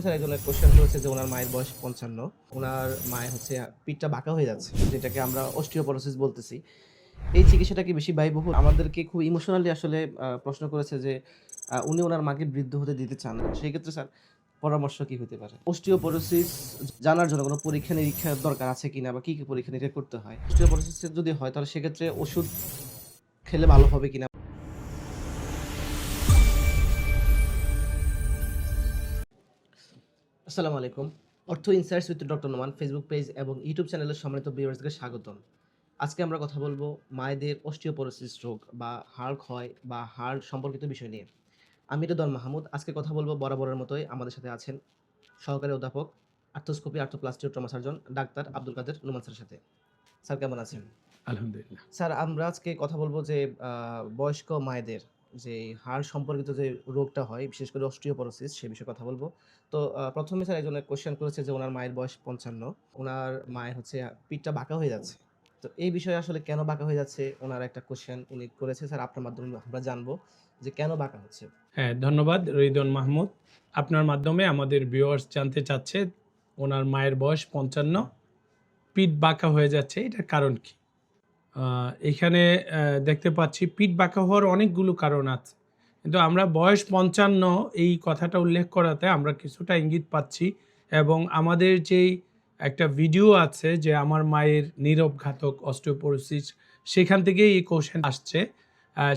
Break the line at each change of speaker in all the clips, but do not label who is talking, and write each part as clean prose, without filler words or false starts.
Sir একজনের question করেছে যে ওনার মায়ের বয়স ৫৫। উনার মায়ের হচ্ছে পিঠটা বাঁকা হয়ে যাচ্ছে। যেটাকে আমরা অস্টিওপরোসিস বলতেছি। এই চিকিৎসাটা কি বেশি ব্যয়বহুল? আমাদেরকে খুব ইমোশনালি আসলে প্রশ্ন করেছে যে উনি উনার মাকে বৃদ্ধ হতে দিতে চান না। সেই ক্ষেত্রে স্যার পরামর্শ কি হতে পারে? অস্টিওপরোসিস জানার জন্য কোনো পরীক্ষা-নিরীক্ষার দরকার আছে কিনা বা কি পরীক্ষা-নিরীক্ষা করতে হয়? অস্টিওপরোসিস যদি হয় তাহলে সেক্ষেত্রে ওষুধ খেলে ভালো হবে কিনা? আসসালামু আলাইকুম। অর্থ insights with doctor Noman Facebook page এবং ইউটিউব চ্যানেলের সম্মানিত ভিউয়ার্সকে স্বাগতম। আজকে আমরা কথা বলবো মায়েদের অস্টিওপোরোসিস রোগ বা হাড় ক্ষয় বা হাড় সম্পর্কিত বিষয় নিয়ে। আমি রেদওয়ান মাহমুদ। আজকে কথা বলবো বরাবরের মতোই আমাদের সাথে আছেন সহকারী অধ্যাপক আর্থ্রোস্কোপি, আর্থ্রোপ্লাস্টি ও ট্রমা সার্জন ডাক্তার আব্দুল কাদের নোমান স্যারের সাথে। স্যার কেমন আছেন?
আলহামদুলিল্লাহ।
স্যার আমরা আজকে কথা বলবো যে বয়স্ক মায়েদের যে হাড় সম্পর্কিত যে রোগটা হয় বিশেষ করে অস্টিওপোরোসিস সে বিষয়ে কথা বলবো। তো ১ম এ স্যার একজনের কোয়েশ্চেন করেছে যে উনার মায়ের বয়স ৫৫। উনার মায়ের হচ্ছে পিঠটা বাঁকা হয়ে যাচ্ছে। তো এই বিষয়ে আসলে কেন বাঁকা হয়ে যাচ্ছে উনার একটা কোয়েশ্চেন উনি করেছে স্যার আপনার মাধ্যমে আমরা জানবো যে কেন বাঁকা হচ্ছে?
হ্যাঁ, ধন্যবাদ রিদওয়ান মাহমুদ। আপনার মাধ্যমে আমাদের ভিউয়ার্স জানতে চাচ্ছে ওনার মায়ের বয়স ৫৫, পিঠ বাঁকা হয়ে যাচ্ছে। এটার কারণ কি? এখানে দেখতে পাচ্ছি পিঠ বাঁকা হওয়ার অনেকগুলো কারণ আছে। কিন্তু আমরা বয়স ৫৫ এই কথাটা উল্লেখ করাতে আমরা কিছুটা ইঙ্গিত পাচ্ছি এবং আমাদের যেই একটা ভিডিও আছে যে আমার মায়ের নীরব ঘাতক অস্টিওপোরোসিস, সেখান থেকেই এই কোশ্চেন আসছে।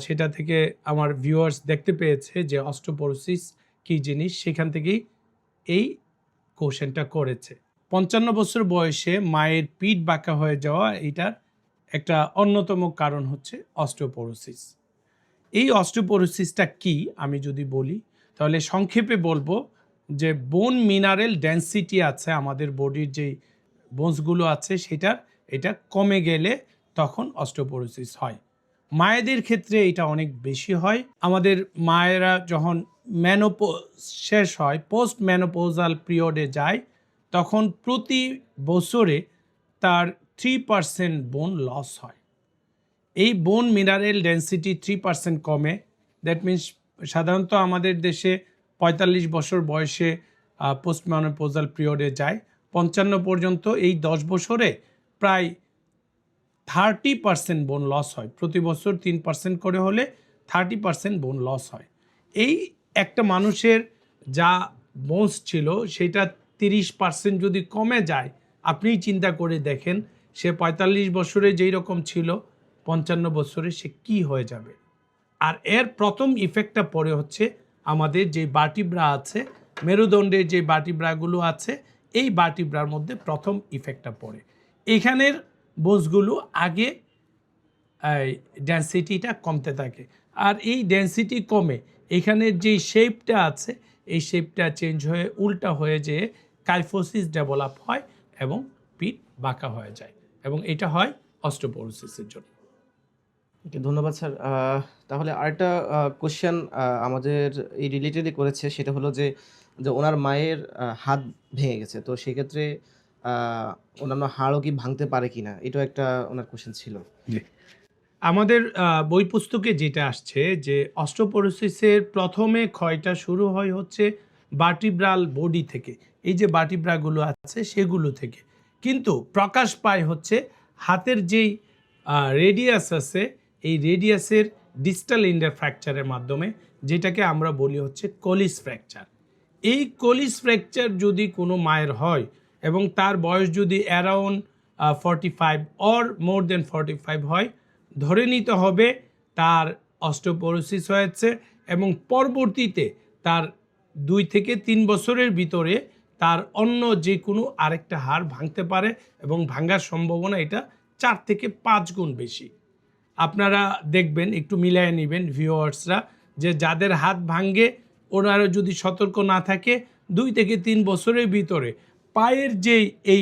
সেটা থেকে আমার ভিউয়ার্স দেখতে পেয়েছে যে অস্টিওপোরোসিস কী জিনিস, সেখান থেকেই এই কোশ্চেনটা করেছে। ৫৫ বছর বয়সে মায়ের পিঠ বাঁকা হয়ে যাওয়া এটার একটা অন্যতম কারণ হচ্ছে অস্টিওপোরোসিস। এই অস্টিওপোরোসিসটা কি আমি যদি বলি তাহলে সংক্ষেপে বলবো যে বোন মিনারেল ডেনসিটি আছে আমাদের বডির যেই বোনসগুলো আছে এটা কমে গেলে তখন অস্টিওপোরোসিস হয়। মায়েদের ক্ষেত্রে এটা অনেক বেশি হয়। আমাদের মায়েরা যখন মেনোপজ শেষ হয়, পোস্ট মেনোপোজাল পিরিয়ডে যায়, তখন প্রতি বছরে তার 3% বোন লস হয়। এই বোন মিনারেল ডেনসিটি 3% কমে। দ্যাট মিন্স সাধারণত আমাদের দেশে ৪৫ বছর বয়সে পোস্ট মেনোপোজাল পিরিয়ডে যায়। ৫৫ পর্যন্ত এই ১০ বছরে প্রায় 30% বোন লস হয়। প্রতি বছর 3% করে হলে 30% বোন লস হয়। এই একটা মানুষের যা বোনস ছিল সেটা 30% যদি কমে যায়, আপনিই চিন্তা করে দেখেন সে ৪৫ বছরে যেই রকম ছিল ৫৫ বছরে সে কি হয়ে যাবে। আর এর প্রথম ইফেক্টটা পড়ে হচ্ছে আমাদের যে ভার্টিব্রা আছে, মেরুদণ্ডের যে ভার্টিব্রাগুলো আছে, এই ভার্টিব্রার মধ্যে প্রথম ইফেক্টটা পড়ে। এখানের বোঝগুলো আগে ডেনসিটিটা কমতে থাকে, আর এই ডেনসিটি কমে এখানের যেই শেপটা আছে এই শেপটা চেঞ্জ হয়ে উল্টা হয়ে যেয়ে কাইফোসিস ডেভেলপ হয় এবং পিঠ বাঁকা হয়ে যায়, এবং এটা হয় অস্টিওপোরোসিসের জন্য।
ওকে, ধন্যবাদ স্যার। তাহলে আরেকটা কোয়েশ্চেন আমাদের এই রিলেটেডই করেছে সেটা হলো যে ওনার মায়ের হাত ভেঙে গেছে। তো সেক্ষেত্রে আ অন্যান্য হাড়ও কি ভাঙতে পারে কিনা? এটাও একটা ওনার কোয়েশ্চেন ছিল।
জি। আমাদের বই পুস্তকে যেটা আসছে যে অস্টিওপোরোসিসের প্রথমে ক্ষয়টা শুরু হয় হচ্ছে ভার্টিব্রাল বডি থেকে, এই যে ভার্টিব্রাগুলো আছে সেগুলো থেকে, কিন্তু প্রকাশ পায় হচ্ছে হাতের যেই রেডিয়াস আছে এই রেডিয়াসের ডিস্টাল এন্ডের ফ্র্যাকচারের মাধ্যমে, যেটাকে আমরা বলি হচ্ছে কলিস ফ্র্যাকচার। এই কলিস ফ্র্যাকচার যদি কোনো মায়ের হয় এবং তার বয়স যদি অ্যারাউন্ড 45 অর মোর দেন 45 হয়, ধরে নিতে হবে তার অস্টিওপোরোসিস হয়েছে এবং পরবর্তীতে তার 2 থেকে 3 বছরের ভিতরে তার অন্য যে কোনো আরেকটা হাড় ভাঙতে পারে এবং ভাঙার সম্ভাবনা এটা 4 থেকে 5 গুণ বেশি। আপনারা দেখবেন, একটু মিলায় নেবেন ভিউয়ার্সরা, যে যাদের হাত ভাঙে ওনারা যদি সতর্ক না থাকে 2 থেকে 3 বছরের ভিতরে পায়ের যেই এই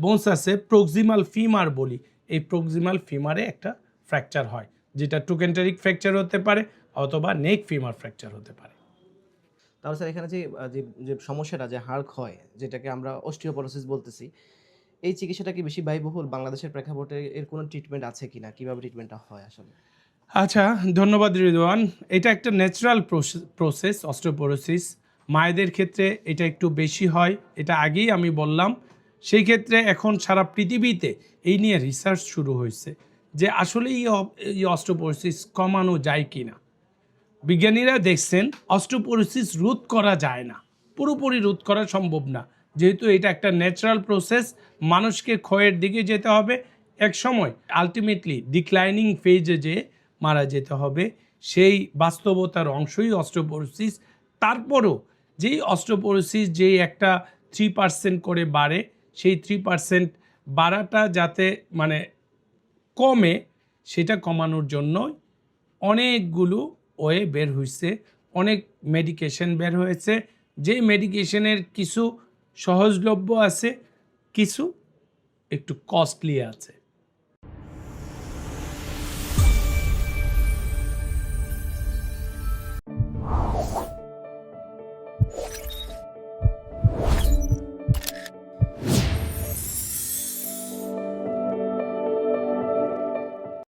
বোনস আছে প্রক্সিমাল ফিমার বলি, এই প্রক্সিমাল ফিমারে একটা ফ্র্যাকচার হয়, যেটা টুকেন্টারিক ফ্র্যাকচার হতে পারে অথবা নেক ফিমার ফ্র্যাকচার হতে পারে।
তাহলে স্যার এখানে যে সমস্যাটা যে হাড় ক্ষয় যেটাকে আমরা অস্টিওপোরোসিস বলতেছি, এই চিকিৎসাটা কি বেশি ব্যয়বহুল? বাংলাদেশের প্রেক্ষাপটে এর কোনো ট্রিটমেন্ট আছে কিনা? কিভাবে ট্রিটমেন্টটা হয় আসলে?
আচ্ছা, ধন্যবাদ রিদওয়ান। এটা একটা ন্যাচারাল প্রসেস অস্টিওপোরোসিস। মায়েদের ক্ষেত্রে এটা একটু বেশি হয়, এটা আগেই আমি বললাম। সেই ক্ষেত্রে এখন সারা পৃথিবীতে এই নিয়ে রিসার্চ শুরু হয়েছে যে আসলে এই অস্টিওপোরোসিস কমানো যায় কি না। বিজ্ঞানীরা দেখছেন অস্টিওপোরোসিস রোধ করা যায় না, পুরোপুরি রোধ করা সম্ভব না, যেহেতু এটা একটা ন্যাচারাল প্রসেস। মানুষকে ক্ষয়ের দিকে যেতে হবে, এক সময় আলটিমেটলি ডিক্লাইনিং ফেজে যে মারা যেতে হবে, সেই বাস্তবতার অংশই অস্টিওপোরোসিস। তারপরও যেই অস্টিওপোরোসিস যেই একটা 3% করে বাড়ে, সেই 3% বাড়াটা যাতে মানে কমে, সেটা কমানোর জন্য অনেকগুলো ওয়ে বের হয়েছে, অনেক মেডিকেশন বের হয়েছে। যেই মেডিকেশনের কিছু সহজলভ্য আছে, কিছু একটু কস্টলি আছে।